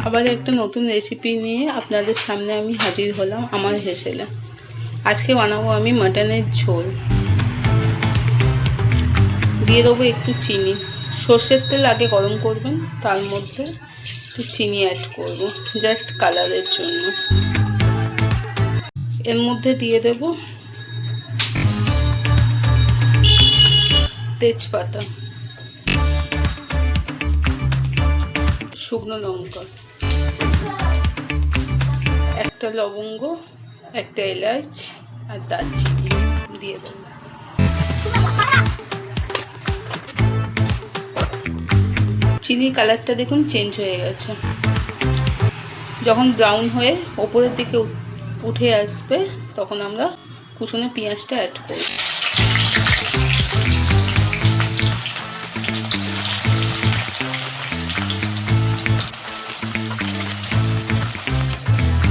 আবার একটা নতুন রেসিপি নিয়ে আপনাদের সামনে আমি হাজির হলাম আমার হেসেলে। আজকে বানাবো আমি মাটনের ঝোল। দিয়ে দেবো একটু চিনি, সর্ষের তেল আগে গরম করবেন, তার মধ্যে একটু চিনি অ্যাড করব জাস্ট কালারের জন্য। এর মধ্যে দিয়ে দেব তেজপাতা, শুকনো লঙ্কা, একটা লবঙ্গ, একটা এলাচ আর দারচিনি দিয়ে দেব। চিনির কালারটা দেখুন চেঞ্জ হয়ে গেছে। যখন ব্রাউন হয়ে ওপরের দিকে উঠে আসবে তখন আমরা কুচনো পেঁয়াজটা অ্যাড করব।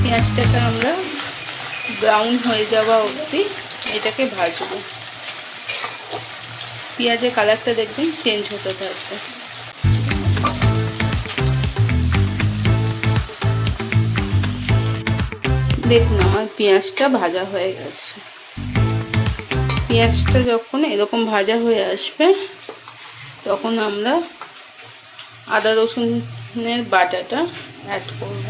পেঁয়াজটাকে আমরা ব্রাউন হয়ে যাওয়া অবধি এটাকে ভাজবো। পেঁয়াজের কালারটা দেখবেন চেঞ্জ হতে থাকবে। দেখুন আমার পেঁয়াজটা ভাজা হয়ে গেছে। পেঁয়াজটা যখন এরকম ভাজা হয়ে আসবে তখন আমরা আদা রসুনের বাটাটা অ্যাড করব।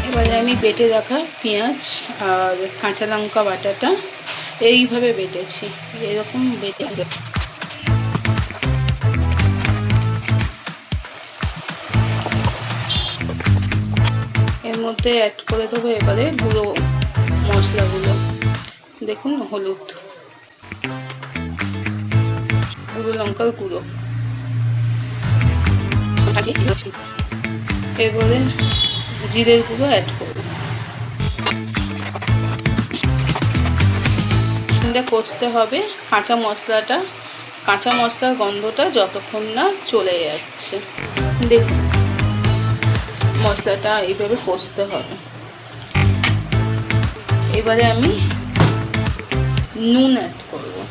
এবারে আমি বেটে রাখা পেঁয়াজ আর কাঁচা লঙ্কা বাটাটা এইভাবে বেটেছি, এরকম বেটে এর মধ্যে অ্যাড করে দেবো এবারে গুঁড়ো মশলাগুলো। দেখুন হলুদ, গুঁড়ো লঙ্কার গুঁড়ো, এবারে জিরের গুঁড়ো অ্যাড করবো। কষতে হবে কাঁচা মশলার গন্ধটা যতক্ষণ না চলে যাচ্ছে। দেখুন মশলাটা এইভাবে কষতে হবে। এবারে আমি নুন অ্যাড করবো।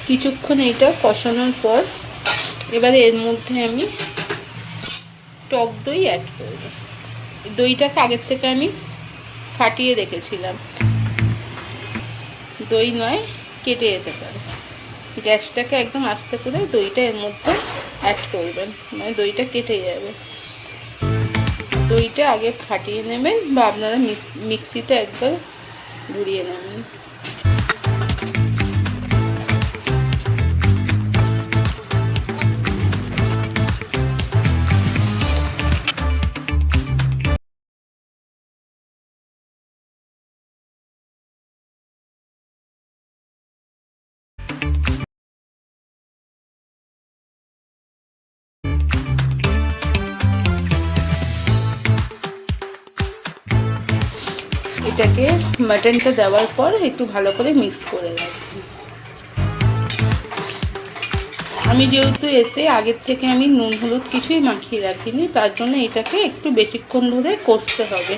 কিছুক্ষণ এটা কষানোর পর এবারে এর মধ্যে আমি টক দই অ্যাড করব। দইটাকে আগের থেকে আমি ফাটিয়ে রেখেছিলাম, দই নয় কেটে যেতে পারে। গ্যাসটাকে একদম আস্তে করে দইটা এর মধ্যে অ্যাড করবেন, মানে দইটা কেটে যাবে। দইটা আগে ফাটিয়ে নেবেন বা আপনারা মিক্সিতে একবার গুঁড়িয়ে নেবেন। এটাকে মাটনটা দেওয়ার পর একটু ভালো করে মিক্স করে রাখবেন। আমি যেহেতু এতে আগের থেকে আমি নুন হলুদ কিছুই মাখিয়ে রাখিনি, তার জন্য এটাকে একটু বেশিক্ষণ ধরে কষতে হবে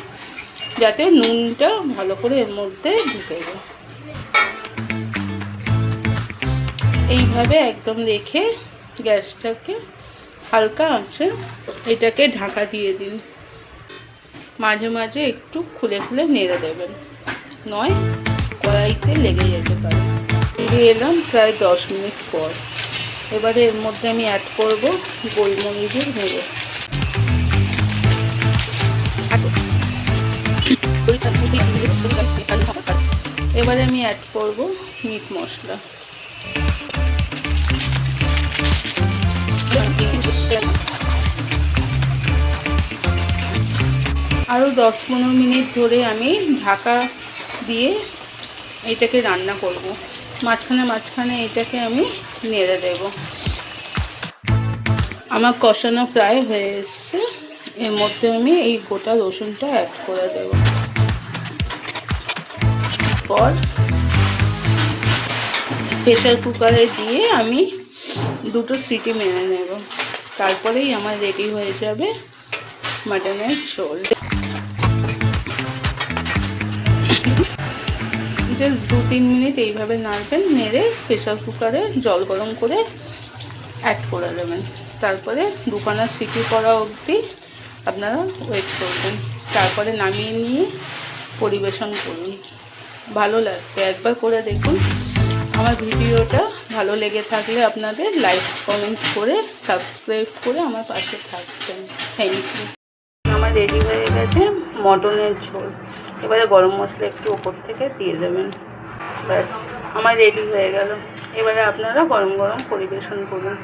যাতে নুনটা ভালো করে এর মধ্যে ঢুকে যায়। এইভাবে একদম রেখে গ্যাসটাকে হালকা আঁচে এটাকে ঢাকা দিয়ে দিন। মাঝে মাঝে একটু খুলে খুলে নেড়ে দেবেন, নয় কড়াইতে লেগে যেতে পারে। ফিরে এলাম প্রায় 10 মিনিট পর। এবারে এর মধ্যে আমি অ্যাড করব গোলমরিচের গুঁড়ো। এবারে আমি অ্যাড করব মিট মশলা। আরও 10-15 মিনিট ধরে আমি ঢাকা দিয়ে এটাকে রান্না করব। মাঝখানে এটাকে আমি নেড়ে দেব। আমার কষানো প্রায় হয়ে এসছে। এর মধ্যে আমি এই গোটা রসুনটা অ্যাড করে দেব। পর প্রেসার কুকারে দিয়ে আমি 2টো সিটি মেরে নেব, তারপরেই আমার রেডি হয়ে যাবে মাটনের ঝোল। জাস্ট 2-3 মিনিট এইভাবে নাড়বেন, নেড়ে প্রেসার কুকারে জল গরম করে অ্যাড করে দেবেন। তারপরে 2খানা সিটি পড়া অবধি আপনারা ওয়েট করবেন, তারপরে নামিয়ে নিয়ে পরিবেশন করুন। ভালো লাগবে, একবার করে দেখুন। আমার ভিডিওটা ভালো লেগে থাকলে আপনাদের লাইক কমেন্ট করে সাবস্ক্রাইব করে আমার পাশে থাকবেন। Thank you. আমার রেডি হয়ে গেছে মটনের ঝোল। এবারে গরম মশলা একটু ওপর থেকে দিয়ে দেবেন। ব্যাস আমার রেডি হয়ে গেল। এবারে আপনারা গরম গরম পরিবেশন করুন।